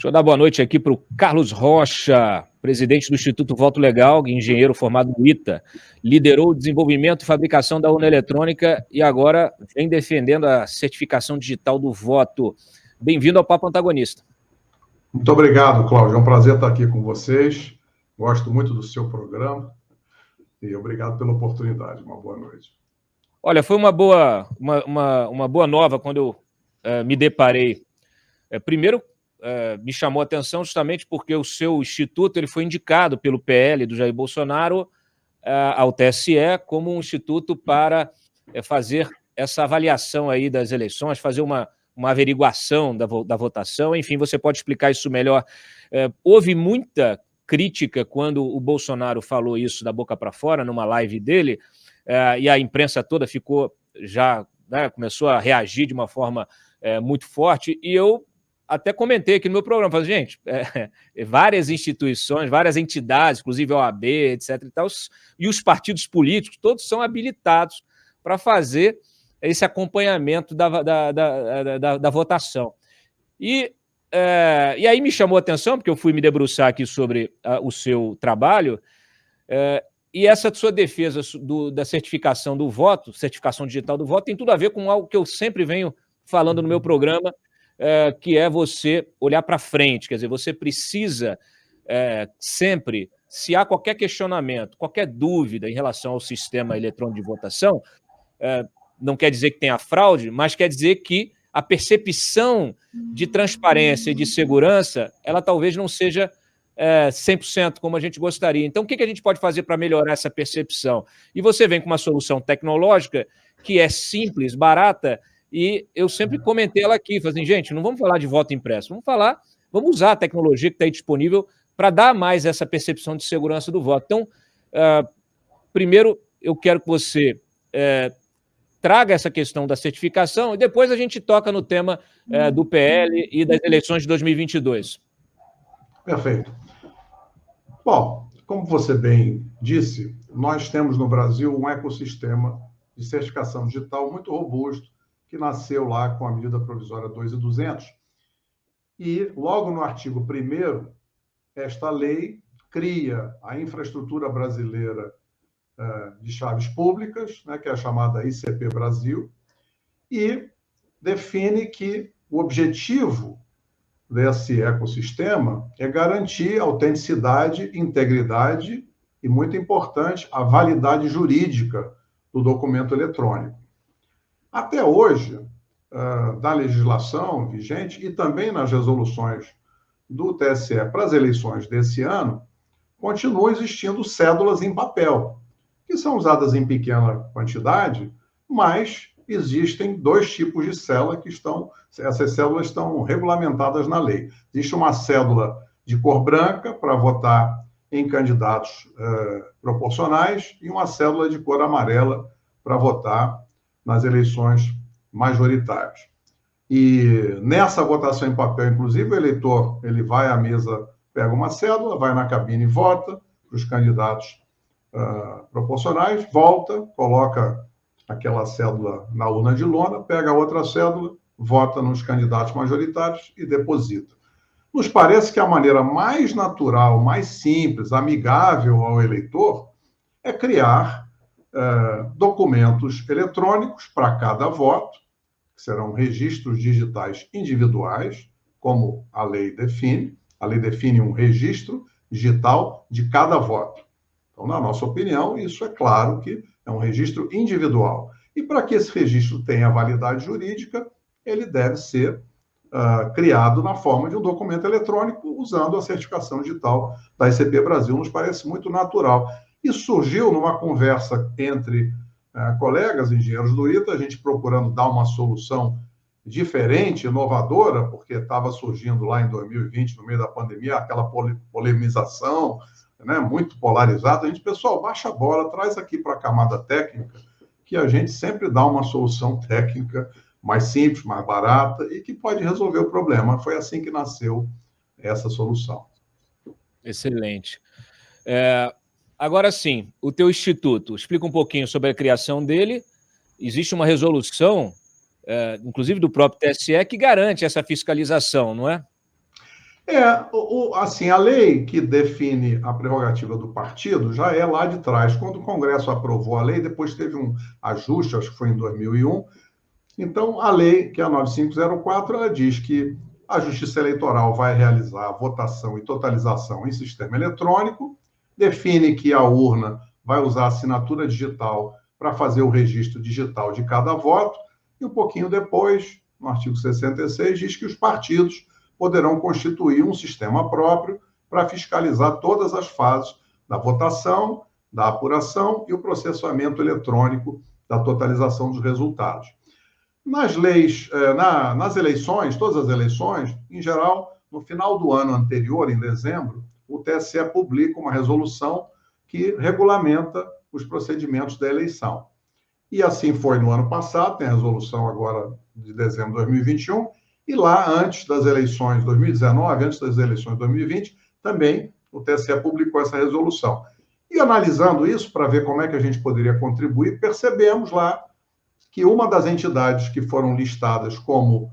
Deixa eu dar boa noite aqui para o Carlos Rocha, presidente do Instituto Voto Legal, engenheiro formado no ITA, liderou o desenvolvimento e fabricação da urna eletrônica e agora vem defendendo a certificação digital do voto. Bem-vindo ao Papo Antagonista. Muito obrigado, Cláudio. É um prazer estar aqui com vocês. Gosto muito do seu programa e obrigado pela oportunidade. Uma boa noite. Olha, foi uma boa nova quando eu me deparei. Primeiro, me chamou a atenção justamente porque o seu instituto ele foi indicado pelo PL do Jair Bolsonaro ao TSE como um instituto para fazer essa avaliação aí das eleições, fazer uma averiguação da votação. Enfim, você pode explicar isso melhor. Houve muita crítica quando o Bolsonaro falou isso da boca para fora, numa live dele, e a imprensa toda ficou já, começou a reagir de uma forma muito forte, e eu até comentei aqui no meu programa, falei, gente, várias instituições, várias entidades, inclusive a OAB, etc. e os partidos políticos, todos são habilitados para fazer esse acompanhamento da votação. E aí me chamou a atenção, porque eu fui me debruçar aqui sobre o seu trabalho, e essa sua defesa da certificação do voto, certificação digital do voto, tem tudo a ver com algo que eu sempre venho falando no meu programa, que é você olhar para frente, quer dizer, você precisa sempre, se há qualquer questionamento, qualquer dúvida em relação ao sistema eletrônico de votação, não quer dizer que tenha fraude, mas quer dizer que a percepção de transparência e de segurança, ela talvez não seja 100% como a gente gostaria. Então, o que a gente pode fazer para melhorar essa percepção? E você vem com uma solução tecnológica que é simples, barata, e eu sempre comentei ela aqui, falei assim, gente, não vamos falar de voto impresso, vamos usar a tecnologia que está aí disponível para dar mais essa percepção de segurança do voto. Então, primeiro, eu quero que você traga essa questão da certificação e depois a gente toca no tema do PL e das eleições de 2022. Perfeito. Bom, como você bem disse, nós temos no Brasil um ecossistema de certificação digital muito robusto, que nasceu lá com a medida provisória 2.200. E, logo no artigo 1º, esta lei cria a infraestrutura brasileira de chaves públicas, que é a chamada ICP Brasil, e define que o objetivo desse ecossistema é garantir autenticidade, integridade e, muito importante, a validade jurídica do documento eletrônico. Até hoje, da legislação vigente e também nas resoluções do TSE para as eleições desse ano, continuam existindo cédulas em papel, que são usadas em pequena quantidade, mas existem dois tipos de cédula essas cédulas estão regulamentadas na lei. Existe uma cédula de cor branca para votar em candidatos proporcionais e uma cédula de cor amarela para votar nas eleições majoritárias. E nessa votação em papel, inclusive, o eleitor ele vai à mesa, pega uma cédula, vai na cabine e vota para os candidatos proporcionais, volta, coloca aquela cédula na urna de lona, pega outra cédula, vota nos candidatos majoritários e deposita. Nos parece que a maneira mais natural, mais simples, amigável ao eleitor é criar documentos eletrônicos para cada voto, que serão registros digitais individuais, como a lei define. A lei define um registro digital de cada voto. Então, na nossa opinião, isso é claro que é um registro individual. E para que esse registro tenha validade jurídica, ele deve ser criado na forma de um documento eletrônico, usando a certificação digital da ICP Brasil. Nos parece muito natural. Isso surgiu numa conversa entre colegas engenheiros do ITA, a gente procurando dar uma solução diferente, inovadora, porque estava surgindo lá em 2020, no meio da pandemia, aquela polemização, muito polarizada. A gente, pessoal, baixa a bola, traz aqui para a camada técnica, que a gente sempre dá uma solução técnica mais simples, mais barata e que pode resolver o problema. Foi assim que nasceu essa solução. Excelente. Agora sim, o teu instituto, explica um pouquinho sobre a criação dele. Existe uma resolução, inclusive do próprio TSE, que garante essa fiscalização, não é? Assim, a lei que define a prerrogativa do partido já é lá de trás. Quando o Congresso aprovou a lei, depois teve um ajuste, acho que foi em 2001. Então, a lei, que é a 9504, ela diz que a Justiça Eleitoral vai realizar a votação e totalização em sistema eletrônico, define que a urna vai usar assinatura digital para fazer o registro digital de cada voto, e um pouquinho depois, no artigo 66, diz que os partidos poderão constituir um sistema próprio para fiscalizar todas as fases da votação, da apuração e o processamento eletrônico da totalização dos resultados. Nas leis, nas eleições, todas as eleições, em geral, no final do ano anterior, em dezembro, o TSE publica uma resolução que regulamenta os procedimentos da eleição. E assim foi no ano passado, tem a resolução agora de dezembro de 2021, e lá, antes das eleições de 2019, antes das eleições de 2020, também o TSE publicou essa resolução. E analisando isso, para ver como é que a gente poderia contribuir, percebemos lá que uma das entidades que foram listadas como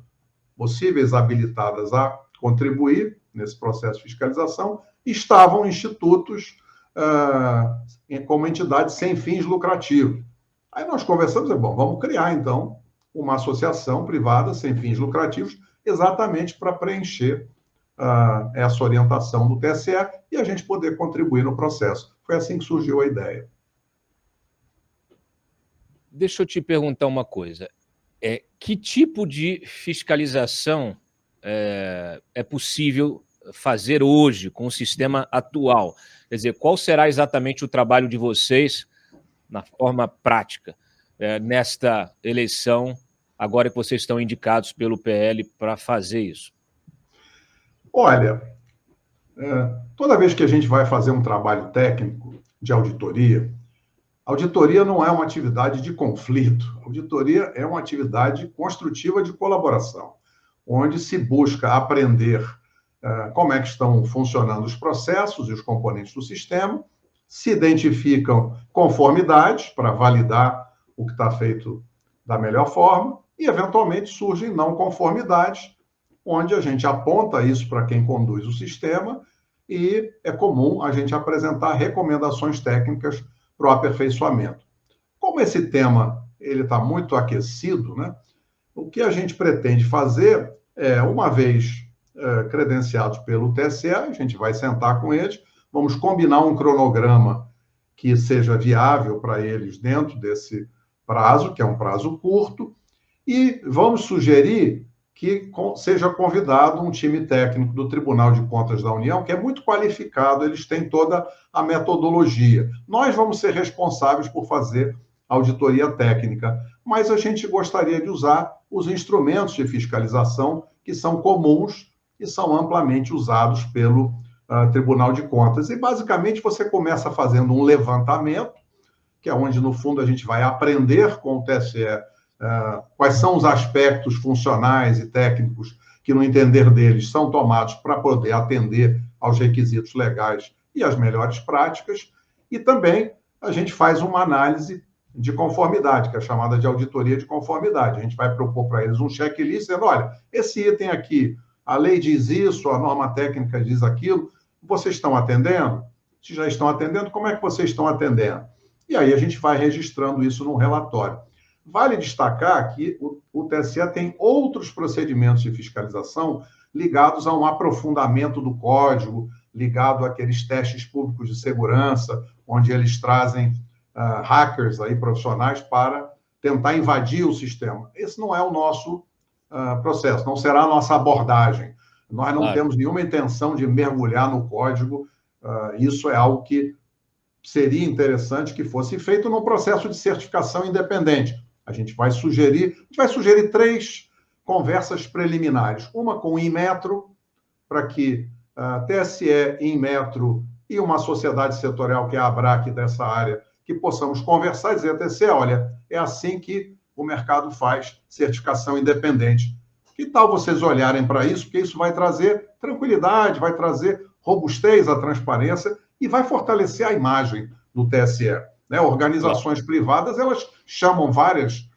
possíveis habilitadas a contribuir nesse processo de fiscalização estavam institutos como entidades sem fins lucrativos. Aí nós conversamos, bom, vamos criar, então, uma associação privada sem fins lucrativos, exatamente para preencher essa orientação do TSE e a gente poder contribuir no processo. Foi assim que surgiu a ideia. Deixa eu te perguntar uma coisa. Que tipo de fiscalização é possível fazer hoje com o sistema atual? Quer dizer, qual será exatamente o trabalho de vocês na forma prática nesta eleição, agora que vocês estão indicados pelo PL para fazer isso? Olha, toda vez que a gente vai fazer um trabalho técnico de auditoria, auditoria não é uma atividade de conflito, auditoria é uma atividade construtiva de colaboração, onde se busca aprender como é que estão funcionando os processos e os componentes do sistema, se identificam conformidades para validar o que está feito da melhor forma e, eventualmente, surgem não conformidades, onde a gente aponta isso para quem conduz o sistema e é comum a gente apresentar recomendações técnicas para o aperfeiçoamento. Como esse tema ele está muito aquecido, né, o que a gente pretende fazer é, uma vez credenciados pelo TSE, a gente vai sentar com eles, vamos combinar um cronograma que seja viável para eles dentro desse prazo, que é um prazo curto, e vamos sugerir que seja convidado um time técnico do Tribunal de Contas da União, que é muito qualificado, eles têm toda a metodologia. Nós vamos ser responsáveis por fazer auditoria técnica, mas a gente gostaria de usar os instrumentos de fiscalização que são comuns e são amplamente usados pelo Tribunal de Contas. E, basicamente, você começa fazendo um levantamento, que é onde, no fundo, a gente vai aprender com o TSE quais são os aspectos funcionais e técnicos que, no entender deles, são tomados para poder atender aos requisitos legais e às melhores práticas. E também a gente faz uma análise de conformidade, que é chamada de auditoria de conformidade. A gente vai propor para eles um checklist, dizendo, olha, esse item aqui, a lei diz isso, a norma técnica diz aquilo, vocês estão atendendo? Se já estão atendendo, como é que vocês estão atendendo? E aí a gente vai registrando isso num relatório. Vale destacar que o TSE tem outros procedimentos de fiscalização ligados a um aprofundamento do código, ligado àqueles testes públicos de segurança, onde eles trazem hackers aí, profissionais para tentar invadir o sistema. Esse não é o nosso processo, não será a nossa abordagem. Nós não temos nenhuma intenção de mergulhar no código. Isso é algo que seria interessante que fosse feito num processo de certificação independente. A gente vai sugerir 3 conversas preliminares. Uma com o Inmetro, para que TSE, Inmetro e uma sociedade setorial, que é a ABRAC dessa área, que possamos conversar e dizer, TSE, olha, é assim que o mercado faz certificação independente. Que tal vocês olharem para isso? Porque isso vai trazer tranquilidade, vai trazer robustez à transparência e vai fortalecer a imagem do TSE. Né? Organizações privadas, elas chamam várias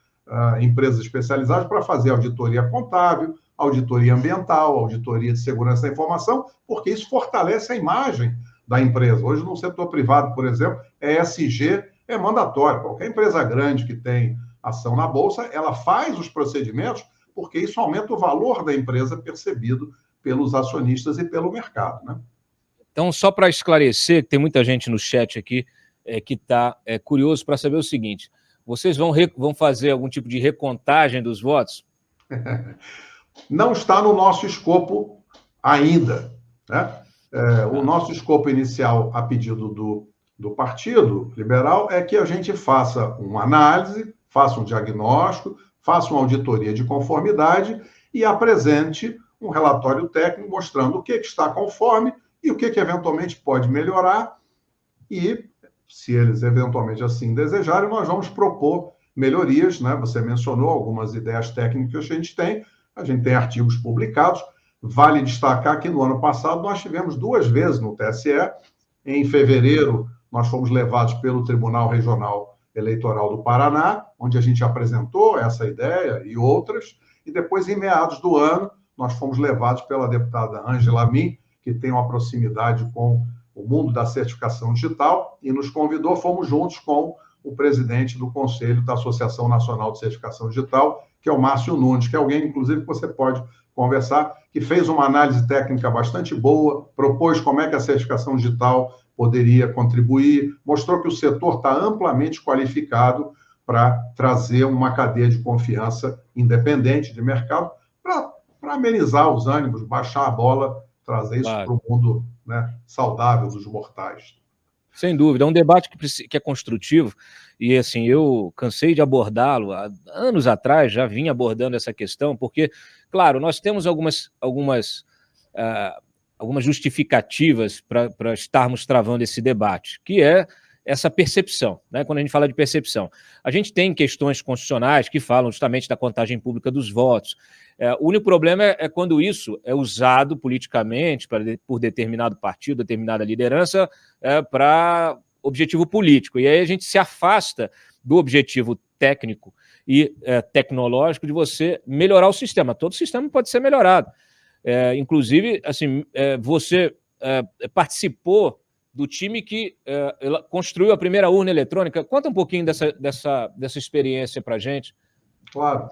empresas especializadas para fazer auditoria contábil, auditoria ambiental, auditoria de segurança da informação, porque isso fortalece a imagem da empresa. Hoje, no setor privado, por exemplo, ESG é mandatório. Qualquer empresa grande que tem ação na Bolsa, ela faz os procedimentos, porque isso aumenta o valor da empresa percebido pelos acionistas e pelo mercado, né? Então, só para esclarecer, que tem muita gente no chat aqui que está curioso para saber o seguinte: vocês vão fazer algum tipo de recontagem dos votos? Não está no nosso escopo ainda, né? O nosso escopo inicial, a pedido do Partido Liberal, é que a gente faça uma análise, faça um diagnóstico, faça uma auditoria de conformidade e apresente um relatório técnico mostrando o que está conforme e o que eventualmente pode melhorar. E, se eles eventualmente assim desejarem, nós vamos propor melhorias, né? Você mencionou algumas ideias técnicas que a gente tem artigos publicados. Vale destacar que no ano passado nós tivemos 2 vezes no TSE. Em fevereiro, nós fomos levados pelo Tribunal Regional Eleitoral do Paraná, onde a gente apresentou essa ideia e outras, e depois, em meados do ano, nós fomos levados pela deputada Ângela Min, que tem uma proximidade com o mundo da certificação digital, e nos convidou, fomos juntos com o presidente do Conselho da Associação Nacional de Certificação Digital, que é o Márcio Nunes, que é alguém, inclusive, que você pode conversar, que fez uma análise técnica bastante boa, propôs como é que a certificação digital poderia contribuir, mostrou que o setor está amplamente qualificado para trazer uma cadeia de confiança independente de mercado, para amenizar os ânimos, baixar a bola, trazer isso para o mundo, né, saudável dos mortais. Sem dúvida, é um debate que é construtivo e, assim, eu cansei de abordá-lo. Há anos atrás já vinha abordando essa questão, porque, claro, nós temos algumas justificativas para estarmos travando esse debate, que é essa percepção, né? Quando a gente fala de percepção, a gente tem questões constitucionais que falam justamente da contagem pública dos votos. O único problema é quando isso é usado politicamente por determinado partido, determinada liderança, para objetivo político. E aí a gente se afasta do objetivo técnico e tecnológico de você melhorar o sistema. Todo sistema pode ser melhorado. Inclusive, assim, você participou do time que construiu a primeira urna eletrônica. Conta um pouquinho dessa experiência para a gente. Claro.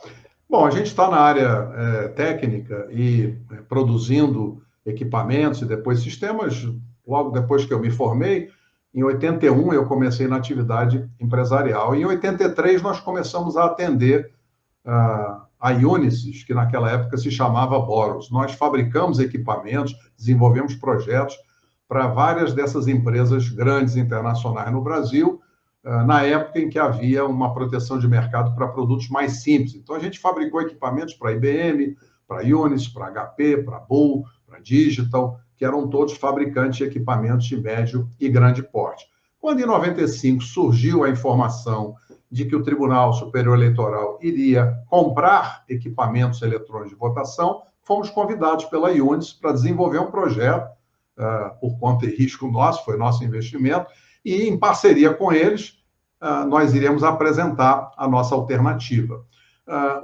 Bom, a gente está na área técnica e produzindo equipamentos e depois sistemas. Logo depois que eu me formei, em 81 eu comecei na atividade empresarial. E em 83 nós começamos a atender a Unisys, que naquela época se chamava Boros. Nós fabricamos equipamentos, desenvolvemos projetos para várias dessas empresas grandes internacionais no Brasil, na época em que havia uma proteção de mercado para produtos mais simples. Então, a gente fabricou equipamentos para IBM, para Unisys, para HP, para Bull, para Digital, que eram todos fabricantes de equipamentos de médio e grande porte. Quando, em 95, surgiu a informação de que o Tribunal Superior Eleitoral iria comprar equipamentos eletrônicos de votação, fomos convidados pela Unisys para desenvolver um projeto por conta e risco nosso, foi nosso investimento, e em parceria com eles, nós iremos apresentar a nossa alternativa.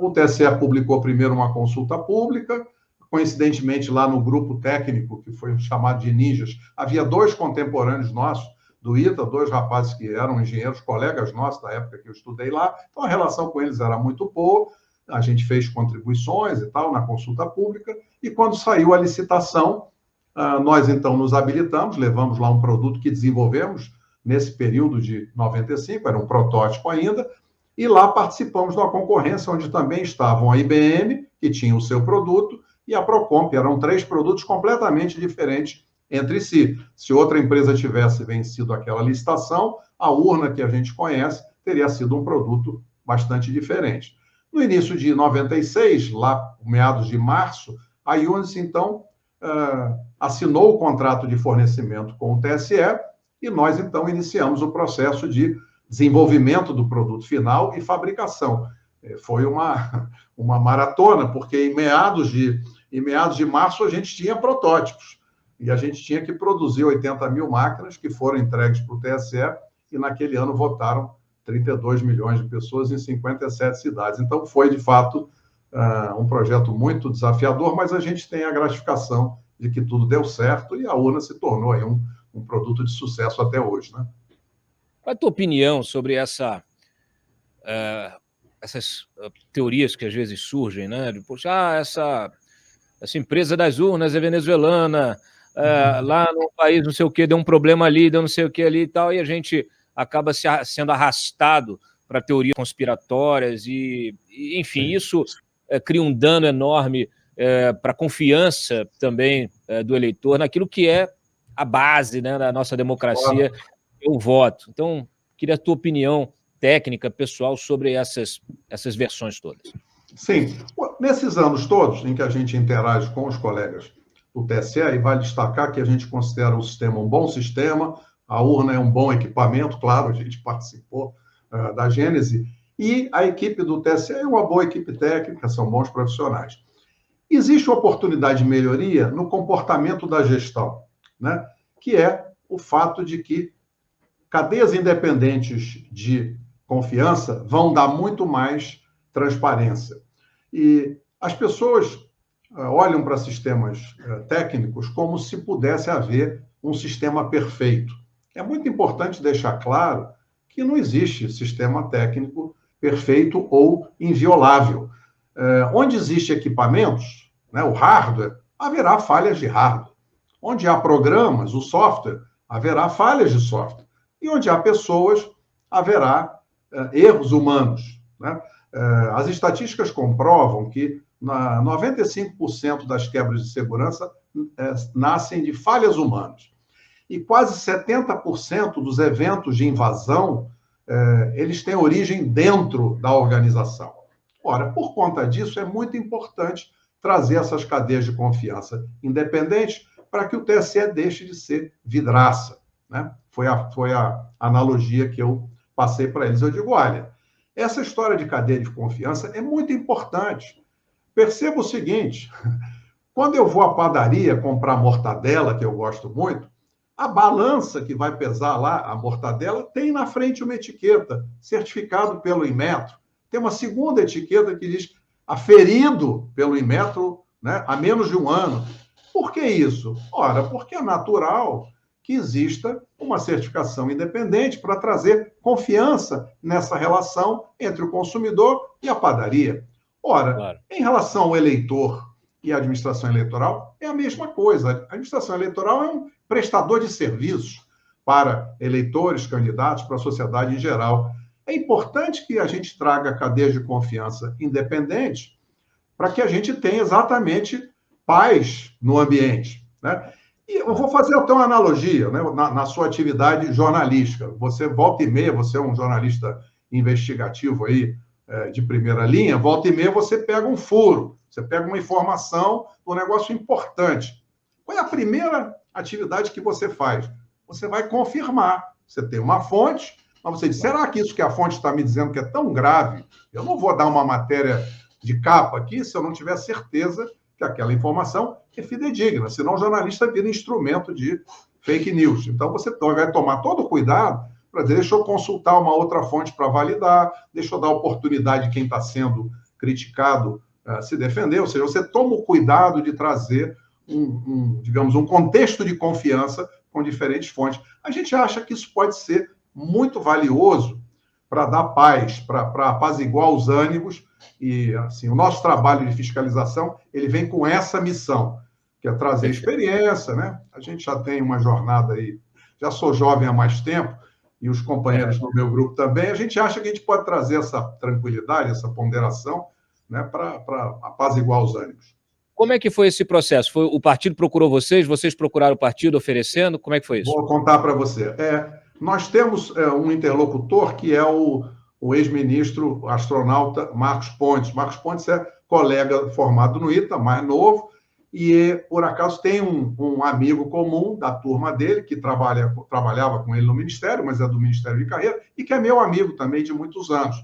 O TSE publicou primeiro uma consulta pública, coincidentemente lá no grupo técnico, que foi chamado de Ninjas, havia 2 contemporâneos nossos do ITA, 2 rapazes que eram engenheiros, colegas nossos da época que eu estudei lá, então a relação com eles era muito boa, a gente fez contribuições e tal na consulta pública, e quando saiu a licitação, nós, então, nos habilitamos, levamos lá um produto que desenvolvemos nesse período de 95, era um protótipo ainda, e lá participamos de uma concorrência onde também estavam a IBM, que tinha o seu produto, e a Procomp. Eram 3 produtos completamente diferentes entre si. Se outra empresa tivesse vencido aquela licitação, a urna que a gente conhece teria sido um produto bastante diferente. No início de 96, lá, meados de março, a Unisys, então, assinou o contrato de fornecimento com o TSE e nós, então, iniciamos o processo de desenvolvimento do produto final e fabricação. Foi uma maratona, porque em meados de março a gente tinha protótipos e a gente tinha que produzir 80 mil máquinas que foram entregues para o TSE e naquele ano votaram 32 milhões de pessoas em 57 cidades. Então, foi, de fato, um projeto muito desafiador, mas a gente tem a gratificação de que tudo deu certo e a urna se tornou aí um produto de sucesso até hoje, né? Qual é a tua opinião sobre essas teorias que às vezes surgem, né? Poxa, essa empresa das urnas é venezuelana, lá no país não sei o que, deu um problema ali, deu não sei o que ali e tal, e a gente acaba sendo arrastado para teorias conspiratórias enfim, Sim. isso cria um dano enorme para a confiança também do eleitor naquilo que é a base, né, da nossa democracia, é o voto. Então, queria a tua opinião técnica, pessoal, sobre essas versões todas. Sim. Nesses anos todos em que a gente interage com os colegas do TSE, e vale destacar que a gente considera o sistema um bom sistema, a urna é um bom equipamento, claro, a gente participou da gênese, e a equipe do TSE é uma boa equipe técnica, são bons profissionais. Existe uma oportunidade de melhoria no comportamento da gestão, né? Que é o fato de que cadeias independentes de confiança vão dar muito mais transparência. E as pessoas olham para sistemas técnicos como se pudesse haver um sistema perfeito. É muito importante deixar claro que não existe sistema técnico perfeito ou inviolável. Onde existem equipamentos, né, o hardware, haverá falhas de hardware. Onde há programas, o software, haverá falhas de software. E onde há pessoas, haverá erros humanos, né? As estatísticas comprovam que 95% das quebras de segurança nascem de falhas humanas. E quase 70% dos eventos de invasão, eles têm origem dentro da organização. Ora, por conta disso, é muito importante trazer essas cadeias de confiança independentes para que o TSE deixe de ser vidraça, né? Foi a analogia que eu passei para eles. Eu digo, olha, essa história de cadeia de confiança é muito importante. Perceba o seguinte, quando eu vou à padaria comprar mortadela, que eu gosto muito, a balança que vai pesar lá a mortadela tem na frente uma etiqueta, certificado pelo Inmetro. Tem uma segunda etiqueta que diz aferido pelo Inmetro, né, há menos de um ano. Por que isso? Ora, porque é natural que exista uma certificação independente para trazer confiança nessa relação entre o consumidor e a padaria. Ora, claro, em relação ao eleitor e à administração eleitoral, é a mesma coisa. A administração eleitoral é um prestador de serviços para eleitores, candidatos, para a sociedade em geral. É importante que a gente traga cadeias de confiança independentes para que a gente tenha exatamente paz no ambiente, né? E eu vou fazer até uma analogia, né, na sua atividade jornalística. Você volta e meia, você é um jornalista investigativo aí, de primeira linha, volta e meia você pega um furo, você pega uma informação, um negócio importante. Qual é a primeira atividade que você faz? Você vai confirmar. Você tem uma fonte, mas você diz, será que isso que a fonte está me dizendo que é tão grave? Eu não vou dar uma matéria de capa aqui se eu não tiver certeza que aquela informação é fidedigna, senão o jornalista vira instrumento de fake news. Então, você vai tomar todo o cuidado para dizer, deixa eu consultar uma outra fonte para validar, deixa eu dar oportunidade de quem está sendo criticado se defender, ou seja, você toma o cuidado de trazer digamos, um contexto de confiança com diferentes fontes. A gente acha que isso pode ser muito valioso para dar paz, para apaziguar os ânimos. E, assim, o nosso trabalho de fiscalização, ele vem com essa missão, que é trazer experiência, né? A gente já tem uma jornada aí, já sou jovem há mais tempo, e os companheiros do meu grupo também, a gente acha que a gente pode trazer essa tranquilidade, essa ponderação, né, para apaziguar os ânimos. Como é que foi esse processo? O partido procurou vocês procuraram o partido oferecendo? Como é que foi isso? Vou contar para você. Nós temos um interlocutor que é o ex-ministro astronauta Marcos Pontes. Marcos Pontes é colega formado no ITA, mais novo, e, por acaso, tem um amigo comum da turma dele, que trabalhava com ele no Ministério, mas é do Ministério de Carreira, e que é meu amigo também de muitos anos.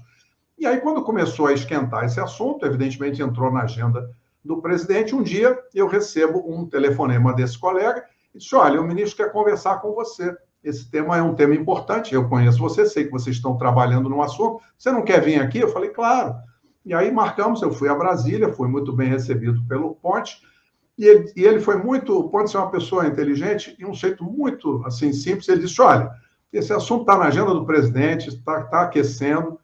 E aí, quando começou a esquentar esse assunto, evidentemente entrou na agenda do presidente, um dia eu recebo um telefonema desse colega e disse, olha, o ministro quer conversar com você. Esse tema é um tema importante, eu conheço você, sei que vocês estão trabalhando no assunto, você não quer vir aqui? Eu falei, claro. E aí marcamos, eu fui a Brasília, fui muito bem recebido pelo Pontes, e ele foi muito... O Pontes é uma pessoa inteligente e um jeito muito assim, simples. Ele disse, olha, esse assunto está na agenda do presidente, está aquecendo,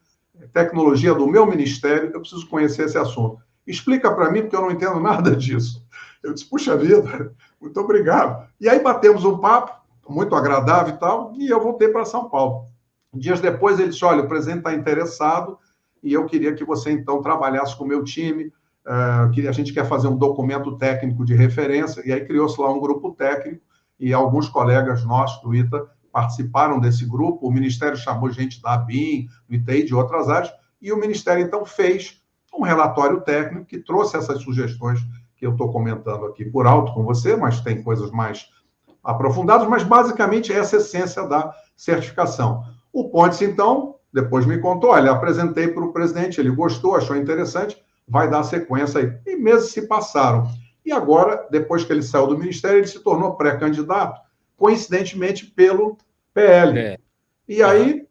tecnologia do meu ministério, eu preciso conhecer esse assunto. Explica para mim, porque eu não entendo nada disso. Eu disse, puxa vida, muito obrigado. E aí batemos um papo, muito agradável e tal, e eu voltei para São Paulo. Dias depois ele disse, olha, o presidente está interessado e eu queria que você, então, trabalhasse com o meu time, a gente quer fazer um documento técnico de referência, e aí criou-se lá um grupo técnico, e alguns colegas nossos do ITA participaram desse grupo, o Ministério chamou gente da ABIN, do ITI, de outras áreas, e o Ministério, então, fez um relatório técnico que trouxe essas sugestões que eu estou comentando aqui por alto com você, mas tem coisas mais aprofundadas, mas basicamente essa é a essência da certificação. O Pontes, então, depois me contou, olha, apresentei para o presidente, ele gostou, achou interessante, vai dar sequência aí. E meses se passaram. E agora, depois que ele saiu do Ministério, ele se tornou pré-candidato, coincidentemente pelo PL. E aí,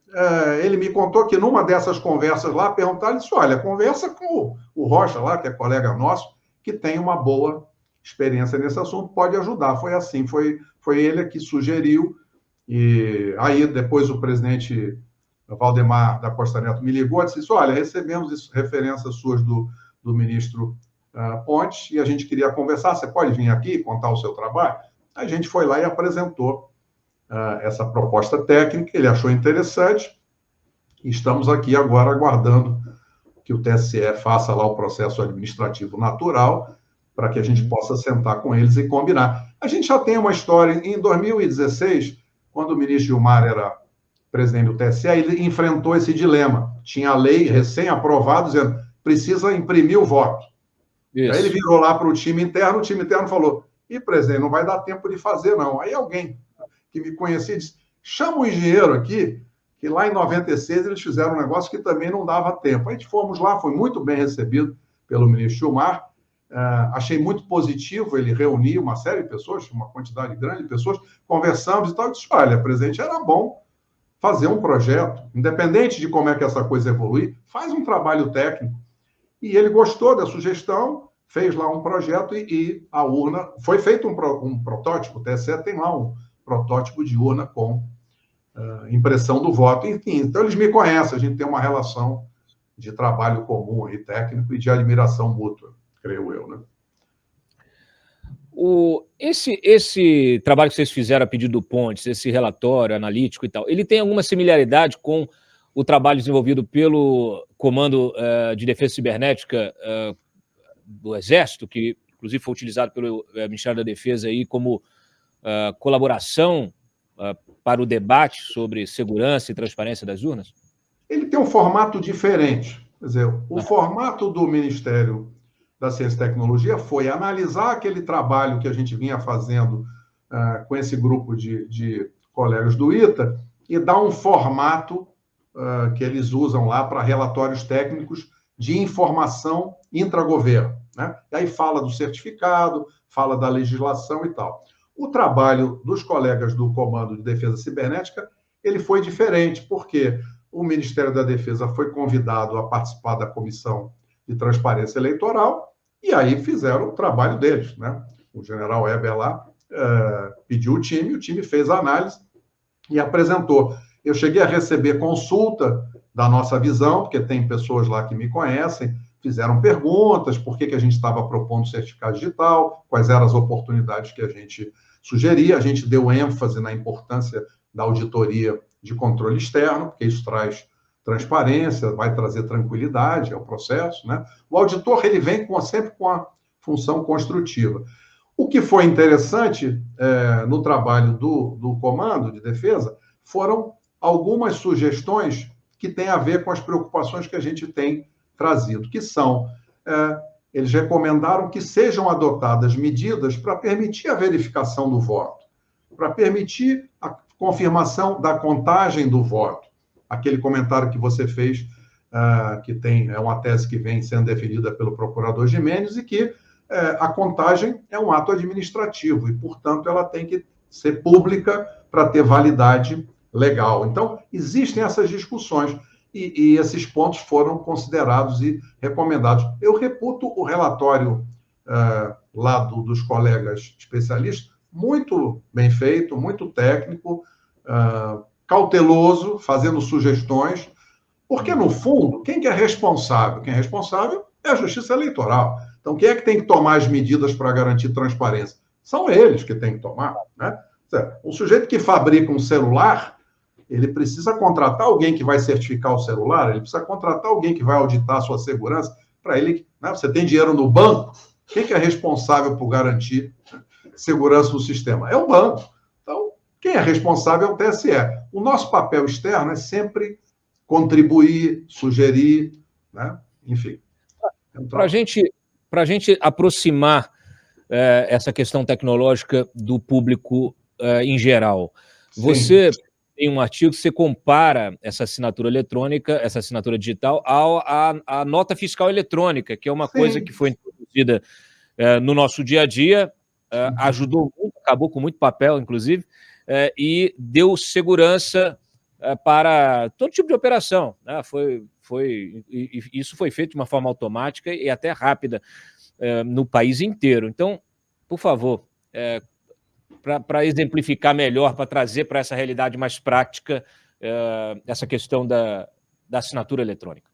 ele me contou que numa dessas conversas lá, perguntaram, ele disse, olha, conversa com o Rocha lá, que é colega nosso, que tem uma boa experiência nesse assunto, pode ajudar. Foi assim, foi ele que sugeriu. E aí, depois o presidente Valdemar da Costa Neto me ligou e disse, olha, recebemos referências suas do ministro Pontes e a gente queria conversar, você pode vir aqui contar o seu trabalho? A gente foi lá e apresentou essa proposta técnica, ele achou interessante, e estamos aqui agora aguardando que o TSE faça lá o processo administrativo natural, para que a gente possa sentar com eles e combinar. A gente já tem uma história, em 2016, quando o ministro Gilmar era presidente do TSE, ele enfrentou esse dilema. Tinha a lei recém-aprovada, dizendo, precisa imprimir o voto. Isso. Aí ele virou lá para o time interno falou, presidente, não vai dar tempo de fazer, não. Aí alguém que me conhecia disse, chama o engenheiro aqui, que lá em 96 eles fizeram um negócio que também não dava tempo. A gente fomos lá, foi muito bem recebido pelo ministro Gilmar, achei muito positivo, ele reuniu uma série de pessoas, uma quantidade grande de pessoas, conversamos e tal, e disse, olha, presidente, era bom fazer um projeto, independente de como é que essa coisa evolui, faz um trabalho técnico. E ele gostou da sugestão, fez lá um projeto e a urna, foi feito um protótipo, o TSE tem lá um protótipo de urna com impressão do voto, enfim. Então, eles me conhecem, a gente tem uma relação de trabalho comum aí, técnico, e de admiração mútua, creio eu, né? Esse trabalho que vocês fizeram a pedido do Pontes, esse relatório analítico e tal, ele tem alguma similaridade com o trabalho desenvolvido pelo Comando de Defesa Cibernética do Exército, que inclusive foi utilizado pelo Ministério da Defesa aí como colaboração para o debate sobre segurança e transparência das urnas? Ele tem um formato diferente. Quer dizer, o formato do Ministério da Ciência e Tecnologia foi analisar aquele trabalho que a gente vinha fazendo com esse grupo de colegas do ITA e dar um formato que eles usam lá para relatórios técnicos de informação intragoverno, né? E aí fala do certificado, fala da legislação e tal. O trabalho dos colegas do Comando de Defesa Cibernética, ele foi diferente, porque o Ministério da Defesa foi convidado a participar da Comissão de Transparência Eleitoral, e aí fizeram o trabalho deles, né? O general Heber lá pediu o time fez a análise e apresentou. Eu cheguei a receber consulta da nossa visão, porque tem pessoas lá que me conhecem, fizeram perguntas, por que a gente estava propondo certificado digital, quais eram as oportunidades que a gente sugeria, a gente deu ênfase na importância da auditoria de controle externo, porque isso traz transparência, vai trazer tranquilidade ao processo, né? O auditor, ele vem sempre com a função construtiva. O que foi interessante no trabalho do Comando de Defesa foram algumas sugestões que têm a ver com as preocupações que a gente tem trazido, que são, eles recomendaram que sejam adotadas medidas para permitir a verificação do voto, para permitir a confirmação da contagem do voto. Aquele comentário que você fez, que é uma tese que vem sendo definida pelo procurador Gimenez, e que a contagem é um ato administrativo e, portanto, ela tem que ser pública para ter validade legal. Então, existem essas discussões. e esses pontos foram considerados e recomendados. Eu reputo o relatório lá dos colegas especialistas muito bem feito, muito técnico, cauteloso, fazendo sugestões, porque, no fundo, quem que é responsável? Quem é responsável é a Justiça Eleitoral. Então, quem é que tem que tomar as medidas para garantir transparência? São eles que têm que tomar, né? O sujeito que fabrica um celular, ele precisa contratar alguém que vai certificar o celular, ele precisa contratar alguém que vai auditar a sua segurança, para ele, né? Você tem dinheiro no banco, quem que é responsável por garantir segurança do sistema? É o banco. Então, quem é responsável é o TSE. O nosso papel externo é sempre contribuir, sugerir, né? Enfim. Para a gente aproximar essa questão tecnológica do público em geral, sim, você tem um artigo que você compara essa assinatura eletrônica, essa assinatura digital, à nota fiscal eletrônica, que é uma, sim, coisa que foi introduzida no nosso dia a dia, ajudou muito, acabou com muito papel, inclusive, e deu segurança para todo tipo de operação, né? Isso foi feito de uma forma automática e até rápida no país inteiro. Então, por favor, para exemplificar melhor, para trazer para essa realidade mais prática essa questão da assinatura eletrônica.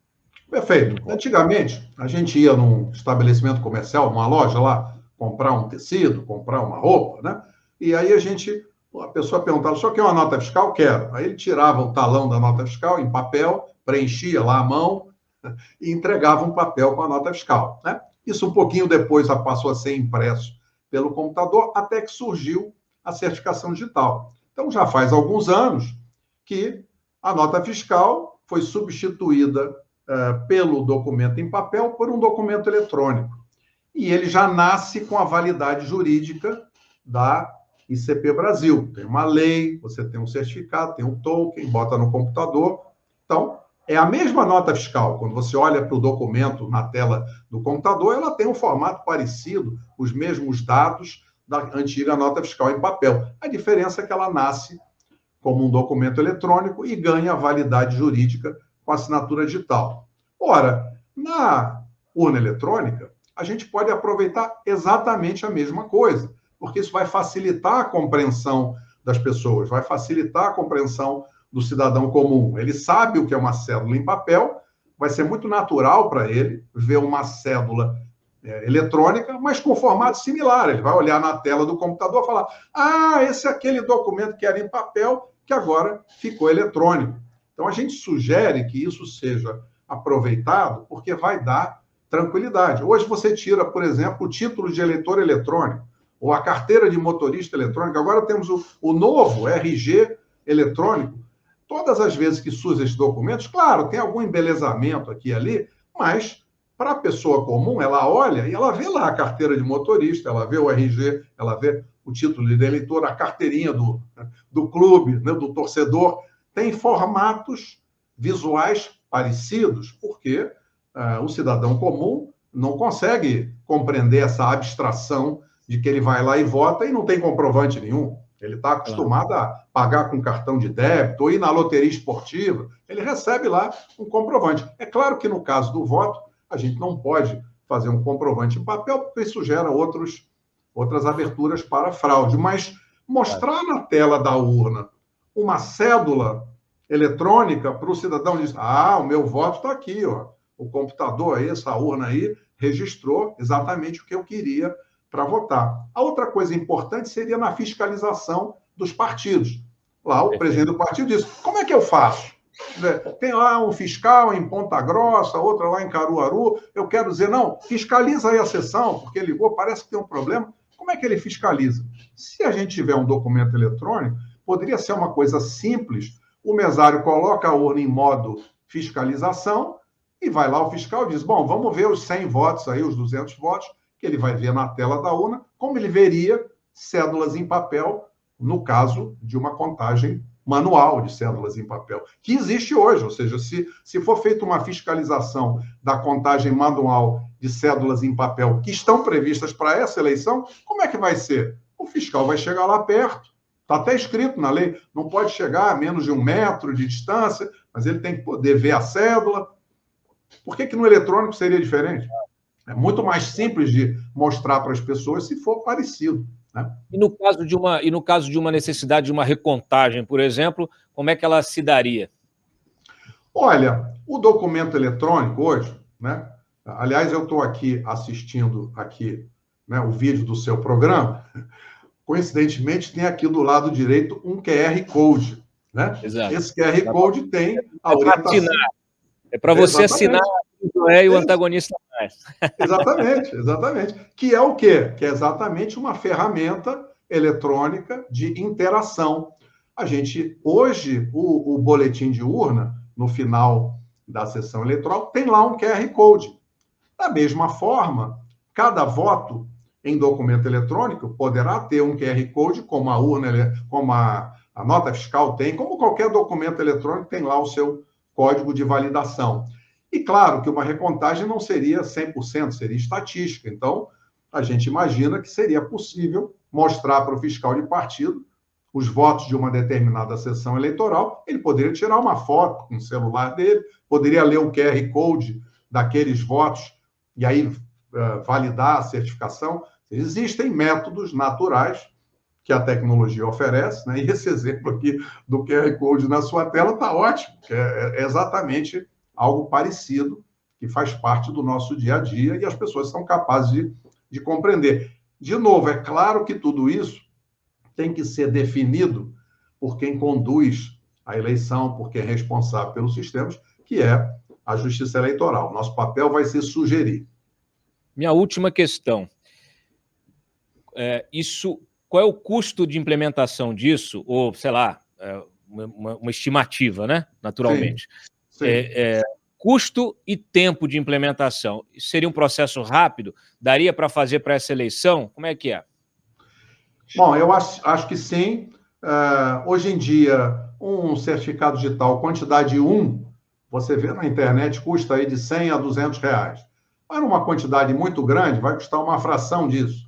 Perfeito. Antigamente, a gente ia num estabelecimento comercial, numa loja lá, comprar um tecido, comprar uma roupa, né? E aí a pessoa perguntava, o senhor quer uma nota fiscal? Quero. Aí ele tirava o talão da nota fiscal em papel, preenchia lá a mão e entregava um papel com a nota fiscal, né? Isso um pouquinho depois passou a ser impresso pelo computador, até que surgiu a certificação digital. Então, já faz alguns anos que a nota fiscal foi substituída pelo documento em papel por um documento eletrônico. E ele já nasce com a validade jurídica da ICP Brasil. Tem uma lei, você tem um certificado, tem um token, bota no computador. Então, é a mesma nota fiscal. Quando você olha para o documento na tela do computador, ela tem um formato parecido, os mesmos dados da antiga nota fiscal em papel. A diferença é que ela nasce como um documento eletrônico e ganha validade jurídica com assinatura digital. Ora, na urna eletrônica, a gente pode aproveitar exatamente a mesma coisa, porque isso vai facilitar a compreensão das pessoas, vai facilitar a compreensão do cidadão comum. Ele sabe o que é uma cédula em papel, vai ser muito natural para ele ver uma cédula eletrônica, mas com formato similar. Ele vai olhar na tela do computador e falar: esse é aquele documento que era em papel, que agora ficou eletrônico. Então, a gente sugere que isso seja aproveitado, porque vai dar tranquilidade. Hoje você tira, por exemplo, o título de eleitor eletrônico, ou a carteira de motorista eletrônica. Agora temos o novo RG eletrônico. Todas as vezes que surgem esses documentos, claro, tem algum embelezamento aqui e ali, mas para a pessoa comum, ela olha e ela vê lá a carteira de motorista, ela vê o RG, ela vê o título de eleitor, a carteirinha do clube, né, do torcedor. Tem formatos visuais parecidos, porque o cidadão comum não consegue compreender essa abstração de que ele vai lá e vota e não tem comprovante nenhum. Ele está acostumado a pagar com cartão de débito ou ir na loteria esportiva, ele recebe lá um comprovante. É claro que no caso do voto, a gente não pode fazer um comprovante em papel, porque isso gera outras aberturas para fraude, mas mostrar na tela da urna uma cédula eletrônica para o cidadão dizer: o meu voto está aqui, ó. O computador aí, essa urna aí, registrou exatamente o que eu queria para votar. A outra coisa importante seria na fiscalização dos partidos. Lá o presidente do partido diz: como é que eu faço? Tem lá um fiscal em Ponta Grossa, outra lá em Caruaru. Eu quero dizer, não, fiscaliza aí a sessão, porque ligou, parece que tem um problema. Como é que ele fiscaliza? Se a gente tiver um documento eletrônico, poderia ser uma coisa simples. O mesário coloca a urna em modo fiscalização e vai lá o fiscal e diz: bom, vamos ver os 100 votos aí, os 200 votos, que ele vai ver na tela da urna, como ele veria cédulas em papel, no caso de uma contagem manual de cédulas em papel, que existe hoje. Ou seja, se for feita uma fiscalização da contagem manual de cédulas em papel que estão previstas para essa eleição, como é que vai ser? O fiscal vai chegar lá perto, está até escrito na lei, não pode chegar a menos de 1 metro de distância, mas ele tem que poder ver a cédula. Por que no eletrônico seria diferente? É muito mais simples de mostrar para as pessoas se for parecido, né? E no caso de uma necessidade de uma recontagem, por exemplo, como é que ela se daria? Olha, o documento eletrônico hoje, né? Aliás, eu estou aqui assistindo né, o vídeo do seu programa. Coincidentemente, tem aqui do lado direito um QR Code, né? Exato. Esse QR Code tem a orientação. É para você assinar o e o antagonista mais. Exatamente. Que é o quê? Que é exatamente uma ferramenta eletrônica de interação. A gente, hoje, o boletim de urna, no final da sessão eleitoral, tem lá um QR Code. Da mesma forma, cada voto em documento eletrônico poderá ter um QR Code, como a urna, como a nota fiscal tem, como qualquer documento eletrônico tem lá o seu código de validação. E claro que uma recontagem não seria 100%, seria estatística. Então, a gente imagina que seria possível mostrar para o fiscal de partido os votos de uma determinada sessão eleitoral. Ele poderia tirar uma foto com o celular dele, poderia ler o QR Code daqueles votos e aí validar a certificação. Existem métodos naturais que a tecnologia oferece, né? E esse exemplo aqui do QR Code na sua tela está ótimo, que é exatamente algo parecido, que faz parte do nosso dia a dia e as pessoas são capazes de compreender. De novo, é claro que tudo isso tem que ser definido por quem conduz a eleição, por quem é responsável pelos sistemas, que é a Justiça Eleitoral. Nosso papel vai ser sugerir. Minha última questão. Qual é o custo de implementação disso? Ou, sei lá, uma estimativa, né? Naturalmente. Sim. Custo e tempo de implementação. Seria um processo rápido? Daria para fazer para essa eleição? Como é que é? Bom, eu acho que sim. Hoje em dia, um certificado digital, quantidade 1, você vê na internet, custa aí de 100 a 200 reais. Mas numa quantidade muito grande, vai custar uma fração disso.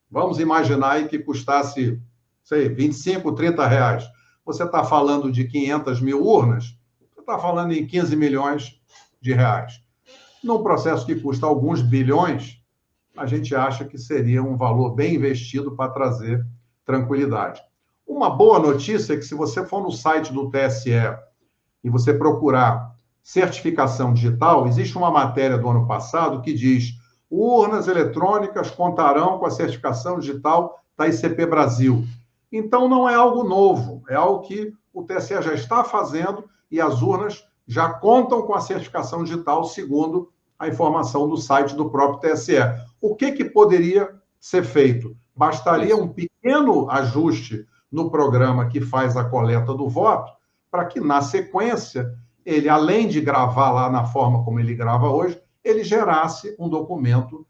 Vamos imaginar aí que custasse, 25, 30 reais. Você está falando de 500 mil urnas, você está falando em 15 milhões de reais. Num processo que custa alguns bilhões, a gente acha que seria um valor bem investido para trazer tranquilidade. Uma boa notícia é que se você for no site do TSE e você procurar certificação digital, existe uma matéria do ano passado que diz: urnas eletrônicas contarão com a certificação digital da ICP Brasil. Então, não é algo novo, é algo que o TSE já está fazendo e as urnas já contam com a certificação digital, segundo a informação do site do próprio TSE. O que poderia ser feito? Bastaria um pequeno ajuste no programa que faz a coleta do voto, para que, na sequência, ele, além de gravar lá na forma como ele grava hoje, ele gerasse um documento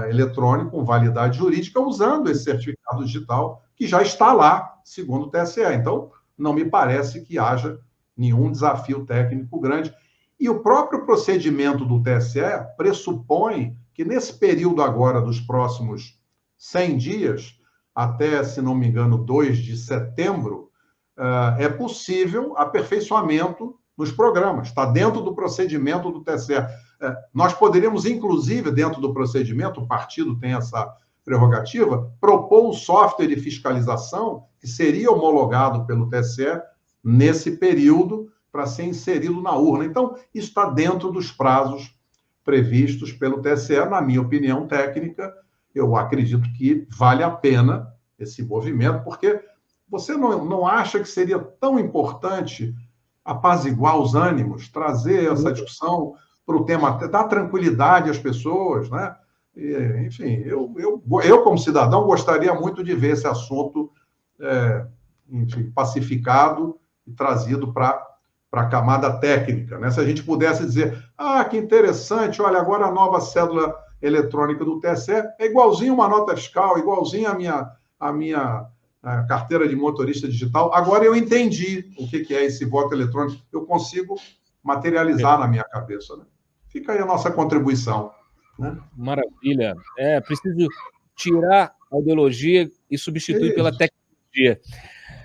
eletrônico com validade jurídica usando esse certificado digital que já está lá, segundo o TSE. Então, não me parece que haja nenhum desafio técnico grande. E o próprio procedimento do TSE pressupõe que nesse período agora dos próximos 100 dias, até, se não me engano, 2 de setembro, é possível aperfeiçoamento nos programas. Está dentro do procedimento do TSE. Nós poderíamos, inclusive, dentro do procedimento, o partido tem essa prerrogativa, propor um software de fiscalização que seria homologado pelo TSE nesse período para ser inserido na urna. Então, isso está dentro dos prazos previstos pelo TSE. Na minha opinião técnica, eu acredito que vale a pena esse movimento, porque você não acha que seria tão importante apaziguar os ânimos, trazer essa discussão para o tema, dar tranquilidade às pessoas, né? E, enfim, eu, como cidadão, gostaria muito de ver esse assunto enfim, pacificado e trazido para a camada técnica, né? Se a gente pudesse dizer, que interessante, olha, agora a nova cédula eletrônica do TSE é igualzinho uma nota fiscal, igualzinho a minha carteira de motorista digital. Agora eu entendi o que é esse voto eletrônico, eu consigo materializar na minha cabeça, né? Fica aí a nossa contribuição, né? Maravilha. Preciso tirar a ideologia e substituir pela tecnologia.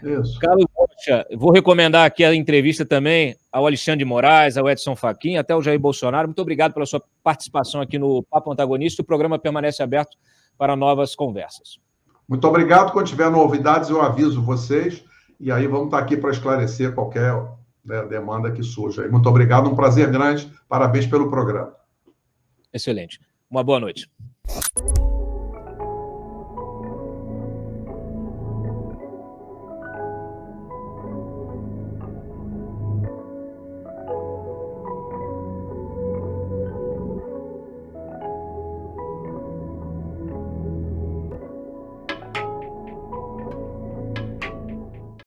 Isso. Carlos Rocha, Puxa, vou recomendar aqui a entrevista também ao Alexandre de Moraes, ao Edson Fachin, até o Jair Bolsonaro. Muito obrigado pela sua participação aqui no Papo Antagonista. O programa permanece aberto para novas conversas. Muito obrigado. Quando tiver novidades, eu aviso vocês. E aí vamos estar aqui para esclarecer qualquer demanda que surja. Muito obrigado, um prazer grande. Parabéns pelo programa. Excelente. Uma boa noite.